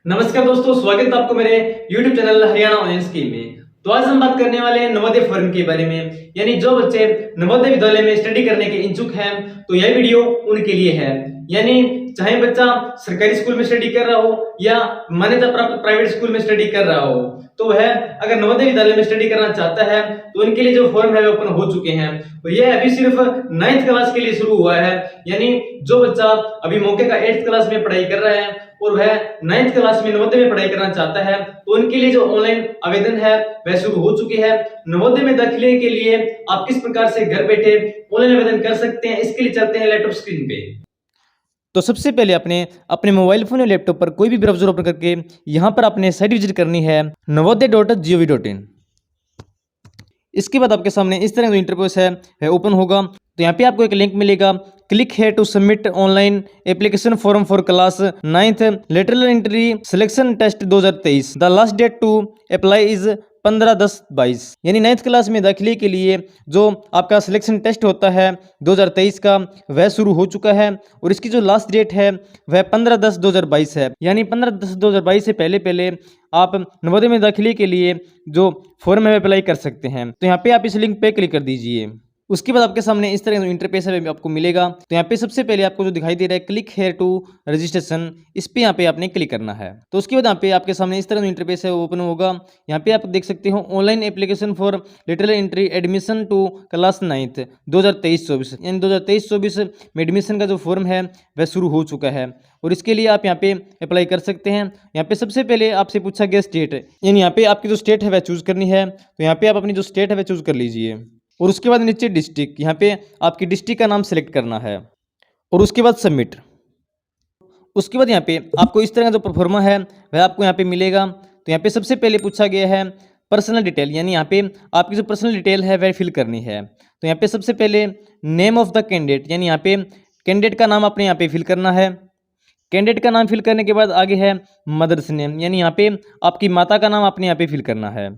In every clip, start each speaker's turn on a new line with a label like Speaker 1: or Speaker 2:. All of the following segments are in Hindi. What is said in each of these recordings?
Speaker 1: नमस्कार दोस्तों, स्वागत है आपको मेरे YouTube channel Haryana online scheme में। तो आज हम बात करने वाले हैं नवोदय फॉर्म के बारे में, यानी जो बच्चे नवोदय विद्यालय में स्टडी करने के इच्छुक हैं तो यह वीडियो उनके लिए है। यानी चाहे बच्चा सरकारी स्कूल में स्टडी कर रहा हो या मान्यता प्राप्त प्राइवेट स्कूल में स्टडी कर रहा हो, तो वह अगर नवोदय विद्यालय में स्टडी करना चाहता है तो उनके लिए जो फॉर्म है वो ओपन हो चुके हैं। और यह अभी सिर्फ 9th क्लास के लिए शुरू हुआ है, यानी जो बच्चा अभी मौके का 8th क्लास में पढ़ाई कर रहा है और वह 9th क्लास में नवोदय में पढ़ाई करना चाहता है तो उनके लिए जो ऑनलाइन आवेदन है वह शुरू हो चुके हैं। नवोदय में दाखिले के लिए आप किस प्रकार से घर बैठे ऑनलाइन आवेदन कर सकते हैं, इसके लिए चलते हैं लैपटॉप स्क्रीन पे।
Speaker 2: तो सबसे पहले अपने मोबाइल फोन या लैपटॉप पर कोई भी ब्राउजर ओपन करके यहाँ पर आपने साइट विजिट करनी है navodaya.gov.in। इसके बाद आपके सामने इस तरह का इंटरफेस है वह ओपन होगा। तो यहाँ पे आपको एक लिंक मिलेगा, click here to submit online application form for class 9th lateral entry selection test 2023। The last date to apply is 15/10/22। यानी 9th क्लास में दाखिले के लिए जो आपका सिलेक्शन टेस्ट होता है 2023 का वह शुरू हो चुका है और इसकी जो लास्ट डेट है वह 15/10/2022 है। यानी 15/10/2022 से पहले आप नवोदय में दाखिले के लिए जो फॉर्म है अप्लाई कर सकते हैं। तो यहाँ पे आप इस लिंक पे क्लिक कर दीजिए। उसके बाद आपके सामने इस तरह का इंटरफेस है आपको मिलेगा। तो यहाँ पे सबसे पहले आपको जो दिखाई दे रहा है क्लिक हेयर टू रजिस्ट्रेशन, इस पे यहाँ पे आपने क्लिक करना है। तो उसके बाद यहाँ पे आपके सामने इस तरह का इंटरफेस है वो ओपन होगा। यहाँ पे आप देख सकते हो online application for lateral entry admission to class 9th 2023-24। यानी 2023-24 में एडमिशन का जो फॉर्म है वह शुरू हो चुका है और इसके लिए आप यहाँ पे अप्लाई कर सकते हैं। यहाँ पे सबसे पहले आपसे पूछा गया स्टेट, यानी यहाँ पे आपकी जो स्टेट है वह चूज करनी है। तो यहाँ पे आप अपनी जो स्टेट है वह चूज कर लीजिए और उसके बाद नीचे डिस्ट्रिक्ट, यहाँ पे आपकी डिस्ट्रिक्ट का नाम सेलेक्ट करना है और उसके बाद सबमिट। उसके बाद यहाँ पे आपको इस तरह का जो प्रोफार्मा है वह आपको यहाँ पे मिलेगा। तो यहाँ पे सबसे पहले पूछा गया है पर्सनल डिटेल, यानी यहाँ पे आपकी जो पर्सनल डिटेल है वह फिल करनी है। तो यहाँ पे सबसे पहले नेम ऑफ द कैंडिडेट, यानी यहाँ पे कैंडिडेट का नाम आपने यहाँ पे फिल करना है। कैंडिडेट का नाम फिल करने के बाद आगे है मदर्स नेम, यानी यहाँ पे आपकी माता का नाम आपने यहाँ पे फिल करना है।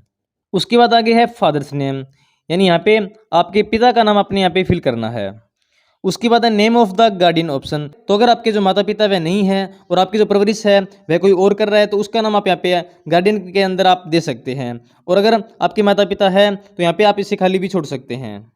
Speaker 2: उसके बाद आगे है फादर्स नेम, यानी यहाँ पे आपके पिता का नाम आपने यहाँ पे फिल करना है। उसके बाद है name of the guardian option. तो अगर आपके जो माता पिता वह नहीं है और आपकी जो परवरिश है वह कोई और कर रहा है तो उसका नाम आप यहाँ पे गार्डियन के अंदर आप दे सकते हैं। और अगर आपके माता पिता है तो यहाँ पे आप इसे खाली भी छोड़ सकते हैं।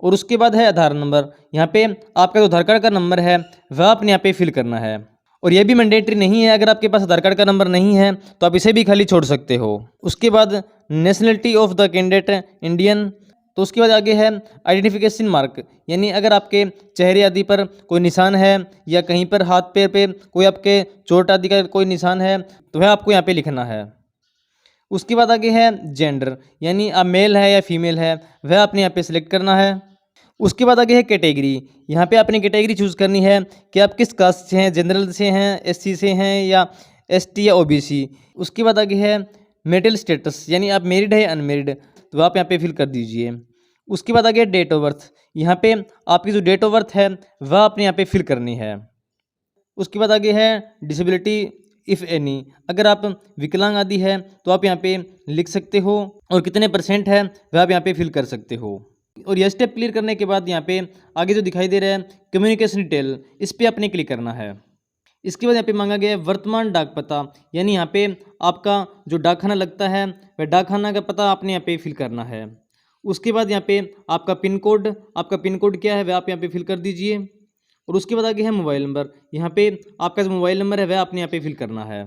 Speaker 2: और उसके बाद है आधार नंबर, यहाँ पे आपका जो आधार कार्ड का नंबर है वह आपने यहाँ पे फिल करना है और यह भी मैंडेटरी नहीं है। अगर आपके पास आधार कार्ड का नंबर नहीं है तो आप इसे भी खाली छोड़ सकते हो। उसके बाद nationality of the candidate Indian. तो उसके बाद आगे है आइडेंटिफिकेशन मार्क, यानी अगर आपके चेहरे आदि पर कोई निशान है या कहीं पर हाथ पैर पे कोई आपके चोट आदि का कोई निशान है तो वह आपको यहाँ पे लिखना है। उसके बाद आगे है जेंडर, यानी आप मेल है या फीमेल है वह आपने यहाँ पे सिलेक्ट करना है। उसके बाद आगे है कैटेगरी, यहाँ पे आपने कैटेगरी चूज़ करनी है कि आप किस कास्ट से हैं, जनरल से हैं, एससी से हैं या एसटी या ओबीसी। उसके बाद आगे है मैरिटल स्टेटस, यानी आप मैरिड है या अनमेरिड, तो आप यहाँ पे फिल कर दीजिए। उसके बाद आगे डेट ऑफ बर्थ, यहाँ पे आपकी जो डेट ऑफ बर्थ है वह आपने यहाँ पे फिल करनी है। उसके बाद आगे है डिसेबिलिटी इफ़ एनी, अगर आप विकलांग आदि है तो आप यहाँ पे लिख सकते हो और कितने % है वह आप यहाँ पे फिल कर सकते हो। और यह स्टेप क्लियर करने के बाद यहाँ पे आगे जो दिखाई दे रहा है कम्युनिकेशन डिटेल, इस पर आपने क्लिक करना है। इसके बाद यहाँ पे मांगा गया है वर्तमान डाक पता, यानी यहाँ पे आपका जो डाकखाना लगता है वह डाकखाना का पता आपने यहाँ पे फिल करना है। उसके बाद यहाँ पे आपका पिन कोड क्या है वह आप यहाँ पे फिल कर दीजिए। और उसके बाद आगे है मोबाइल नंबर, यहाँ पे आपका जो मोबाइल नंबर है वह आपने यहाँ पे फिल करना है।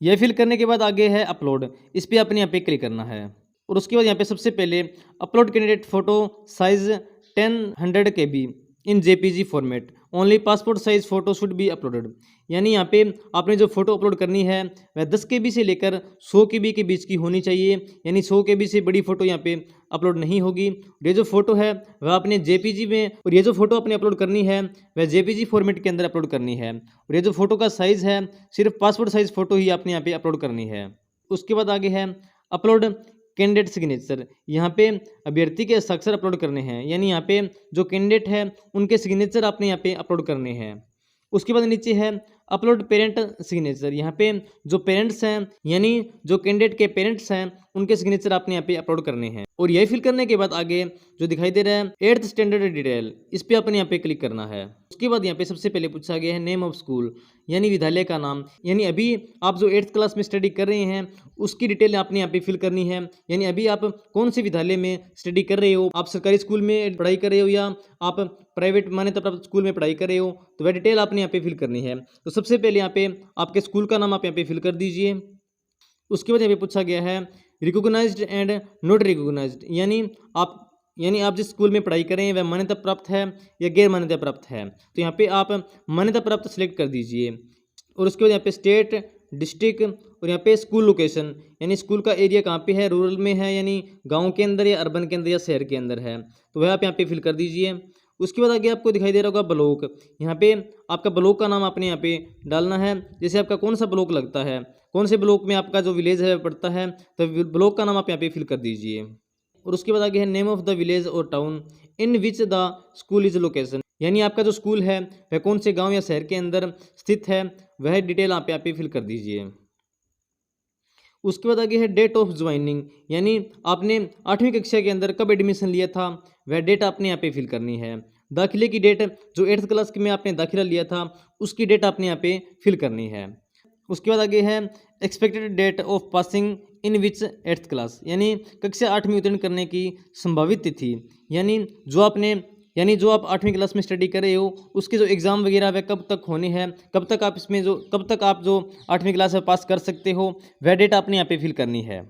Speaker 2: यह फिल करने के बाद आगे है अपलोड, इस पर आपने यहाँ पे क्लिक करना है। और उसके बाद यहाँ पे सबसे पहले upload candidate photo size 1000 KB in JPG format, only passport size photo should be uploaded, यानी यहाँ पे आपने जो फोटो अपलोड करनी है वह 10 KB से लेकर 100 KB के बीच की होनी चाहिए, यानी 100 KB से बड़ी फोटो यहाँ पे अपलोड नहीं होगी। ये जो फोटो है वह आपने JPG में, और ये जो फोटो आपने अपलोड करनी है वह JPG फॉर्मेट के अंदर अपलोड करनी है। और ये जो फोटो का साइज़ है सिर्फ पासपोर्ट साइज फोटो ही आपने यहाँ पे अपलोड करनी है। उसके बाद आगे है अपलोड कैंडिडेट सिग्नेचर, यहाँ पे अभ्यर्थी के हस्ताक्षर अपलोड करने हैं, यानी यहाँ पे जो कैंडिडेट है उनके सिग्नेचर आपने यहाँ पे अपलोड करने हैं। उसके बाद नीचे है अपलोड पेरेंट सिग्नेचर। यहाँ पे जो पेरेंट्स हैं यानी जो कैंडिडेट के पेरेंट्स हैं उनके सिग्नेचर आपने यहाँ पे अपलोड करने हैं। और यही फिल करने के बाद आगे जो दिखाई दे रहा है 8th स्टैंडर्ड डिटेल, इस पे अपने यहाँ पे क्लिक करना है। उसके बाद यहाँ पे सबसे पहले पूछा गया है नेम ऑफ स्कूल यानी विद्यालय का नाम, यानी अभी आप जो 8th क्लास में स्टडी कर रहे हैं उसकी डिटेल आपने यहाँ पे फिल करनी है। यानी अभी आप कौन से विद्यालय में स्टडी कर रहे हो, आप सरकारी स्कूल में पढ़ाई कर रहे हो या आप प्राइवेट मान्यता प्राप्त स्कूल में पढ़ाई कर रहे हो, तो वह डिटेल आपने यहाँ पे फिल करनी है। तो सबसे पहले यहाँ पे आपके स्कूल का नाम आप यहाँ पे फिल कर दीजिए। उसके बाद यहाँ पे पूछा गया है रिकॉग्नाइज्ड एंड नॉट रिकॉग्नाइज्ड, यानी आप जिस स्कूल में पढ़ाई कर रहे हैं वह मान्यता प्राप्त है या गैर मान्यता प्राप्त है। तो यहाँ पे आप मान्यता प्राप्त सेलेक्ट कर दीजिए। और उसके बाद यहाँ पे स्टेट, डिस्ट्रिक्ट और यहाँ पे स्कूल लोकेशन, यानी स्कूल का एरिया कहाँ पे है, रूरल में है यानी गांव के अंदर या अर्बन के अंदर या शहर के अंदर है, तो वह आप यहाँ पे फिल कर दीजिए। उसके बाद आगे आपको दिखाई दे रहा होगा ब्लॉक, यहाँ पे आपका ब्लॉक का नाम आपने यहाँ पे डालना है। जैसे आपका कौन सा ब्लॉक लगता है, कौन से ब्लॉक में आपका जो विलेज है पड़ता है, तो ब्लॉक का नाम आप यहाँ पे फिल कर दीजिए। और उसके बाद आगे है नेम ऑफ द विलेज और town in which the school is location, यानी आपका जो स्कूल है वह कौन से गांव या शहर के अंदर स्थित है, वह डिटेल आप यहाँ पे फिल कर दीजिए। उसके बाद आगे है डेट ऑफ ज्वाइनिंग, यानी आपने 8वीं कक्षा के अंदर कब एडमिशन लिया था, वह डेट आपने यहाँ पे फिल करनी है। दाखिले की डेट, जो 8th क्लास में आपने दाखिला लिया था उसकी डेट आपने यहाँ पे फिल करनी है। उसके बाद आगे है expected date of passing in which 8th class, यानी कक्षा 8वीं उत्तीर्ण करने की संभावित तिथि, यानी जो आप 8वीं क्लास में स्टडी कर रहे हो उसके जो एग्ज़ाम वगैरह वह कब तक होने हैं, कब तक आप जो 8वीं क्लास में पास कर सकते हो, वह डेट आपने यहाँ पे फिल करनी है।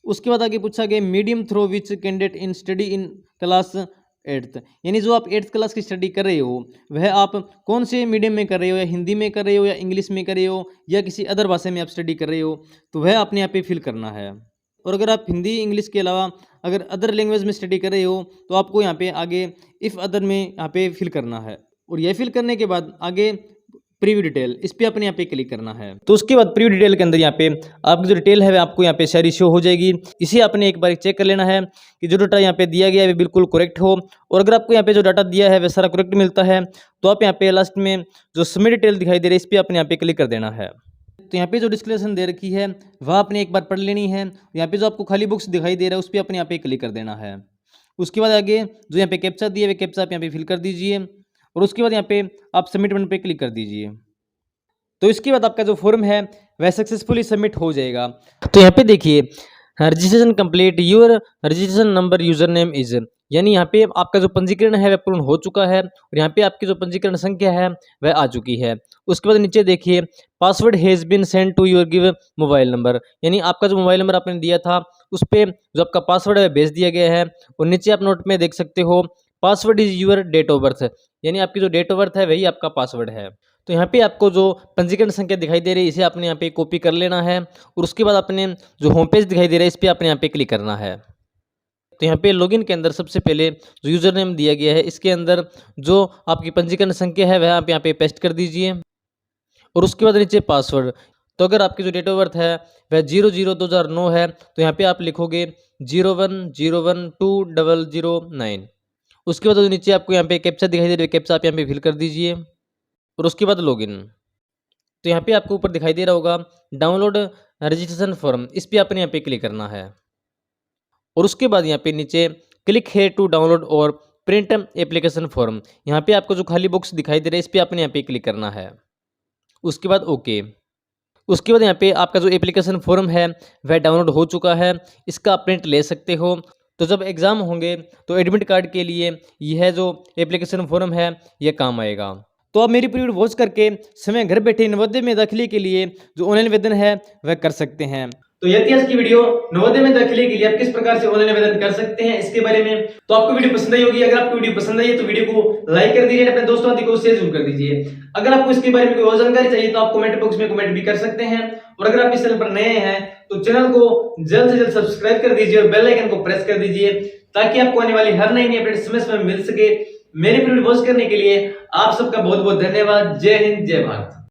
Speaker 2: उसके बाद आगे पूछा गया medium through which candidate in study in class 8th, यानी जो आप 8th क्लास की स्टडी कर रहे हो वह आप कौन से मीडियम में कर रहे हो, या हिंदी में कर रहे हो या इंग्लिश में कर रहे हो या किसी अदर भाषा में आप स्टडी कर रहे हो, तो वह आपने यहाँ पे फिल करना है। और अगर आप हिंदी इंग्लिश के अलावा अगर अदर लैंग्वेज में स्टडी कर रहे हो तो आपको यहाँ पे आगे इफ़ अदर में यहाँ पे फिल करना है। और यह फिल करने के बाद आगे प्रीव्यू डिटेल, इस पे अपने यहाँ पे क्लिक करना है। तो उसके बाद प्रीव्यू डिटेल के अंदर यहाँ पे आपकी जो डिटेल है वह आपको यहाँ पे सारी शो हो जाएगी। इसे आपने एक बार चेक कर लेना है कि जो डाटा यहाँ पे दिया गया है वो बिल्कुल करेक्ट हो। और अगर आपको यहाँ पे जो डाटा दिया है वह सारा करेक्ट मिलता है तो आप यहाँ पे लास्ट में जो सबमिट डिटेल दिखाई दे रही है इस पर अपने यहाँ पे क्लिक कर देना है। तो यहाँ पे जो डिस्क्रिप्शन दे रखी है वह आपने एक बार पढ़ लेनी है। यहाँ पे जो आपको खाली बुक्स दिखाई दे रहा है उस पर अपने यहाँ पे क्लिक कर देना है। उसके बाद आगे जो यहाँ पे कैप्चा दिया है कैप्चा आप यहाँ पे फिल कर दीजिए। और उसके बाद यहाँ पे आप सबमिट बटन पे क्लिक कर दीजिए। तो इसके बाद आपका जो फॉर्म है वह सक्सेसफुली सबमिट हो जाएगा। तो यहाँ पे देखिए registration complete, your registration number user name is, यानी यहाँ पे आपका जो पंजीकरण है वह पूर्ण हो चुका है और यहाँ पे आपकी जो पंजीकरण संख्या है वह आ चुकी है। उसके बाद नीचे देखिए password has been send to your give mobile number, यानी आपका जो मोबाइल नंबर आपने दिया था उस पर जो आपका पासवर्ड है वह भेज दिया गया है। और नीचे आप नोट में देख सकते हो password is your date of birth, यानी आपकी जो डेट ऑफ बर्थ है वही आपका पासवर्ड है। तो यहाँ पे आपको जो पंजीकरण संख्या दिखाई दे रही है इसे आपने यहाँ पे कॉपी कर लेना है। और उसके बाद आपने जो होम पेज दिखाई दे रहा है इस पर आपने यहाँ पे क्लिक करना है। तो यहाँ पे लॉगिन के अंदर सबसे पहले जो यूज़र नेम दिया गया है इसके अंदर जो आपकी पंजीकरण संख्या है वह आप यहाँ पे पेस्ट कर दीजिए। और उसके बाद नीचे पासवर्ड, तो अगर आपकी जो डेट ऑफ बर्थ है वह 00/2009 है तो यहाँ पे आप लिखोगे 01012009। उसके बाद नीचे आपको यहाँ पे कैप्चा दिखाई दे रहा है, कैप्चा आप यहाँ पे फिल कर दीजिए। और उसके बाद लॉगिन, तो यहाँ पे आपको ऊपर दिखाई दे रहा होगा डाउनलोड रजिस्ट्रेशन फॉर्म, इस पर आपने यहाँ पे क्लिक करना है। और उसके बाद यहाँ पे नीचे क्लिक है टू डाउनलोड और प्रिंट एप्लीकेशन फॉर्म, यहाँ पे आपको जो खाली बॉक्स दिखाई दे रहा है इस पर आपने यहाँ पे क्लिक करना है। उसके बाद ओके। उसके बाद यहाँ पे आपका जो एप्लीकेशन फॉर्म है वह डाउनलोड हो चुका है, इसका प्रिंट ले सकते हो। तो जब एग्ज़ाम होंगे तो एडमिट कार्ड के लिए यह जो एप्लीकेशन फॉर्म है यह काम आएगा। तो आप मेरी पूरी वीडियो वॉच करके समय घर बैठे नवोदय में दाखिले के लिए जो ऑनलाइन आवेदन है वह कर सकते हैं।
Speaker 1: तो यह थी आज की वीडियो नवोदय में दाखिले के लिए आप किस प्रकार से ऑनलाइन आवेदन कर सकते हैं इसके बारे में। तो आपको वीडियो पसंद आई होगी, अगर आपको वीडियो पसंद आई है तो वीडियो को लाइक कर दीजिए, अपने दोस्तों आदि को शेयर जरूर कर दीजिए। अगर आपको इसके बारे में कोई और जानकारी चाहिए तो आप कमेंट बॉक्स में कमेंट भी कर सकते हैं। और अगर आप इस चैनल पर नए हैं तो चैनल को जल्द से जल्द सब्सक्राइब कर दीजिए और बेल आइकन को प्रेस कर दीजिए ताकि आपको आने वाली हर नई अपडेट समय समय मिल सके। मेरी वीडियो वॉच करने के लिए आप सबका बहुत बहुत धन्यवाद। जय हिंद, जय भारत।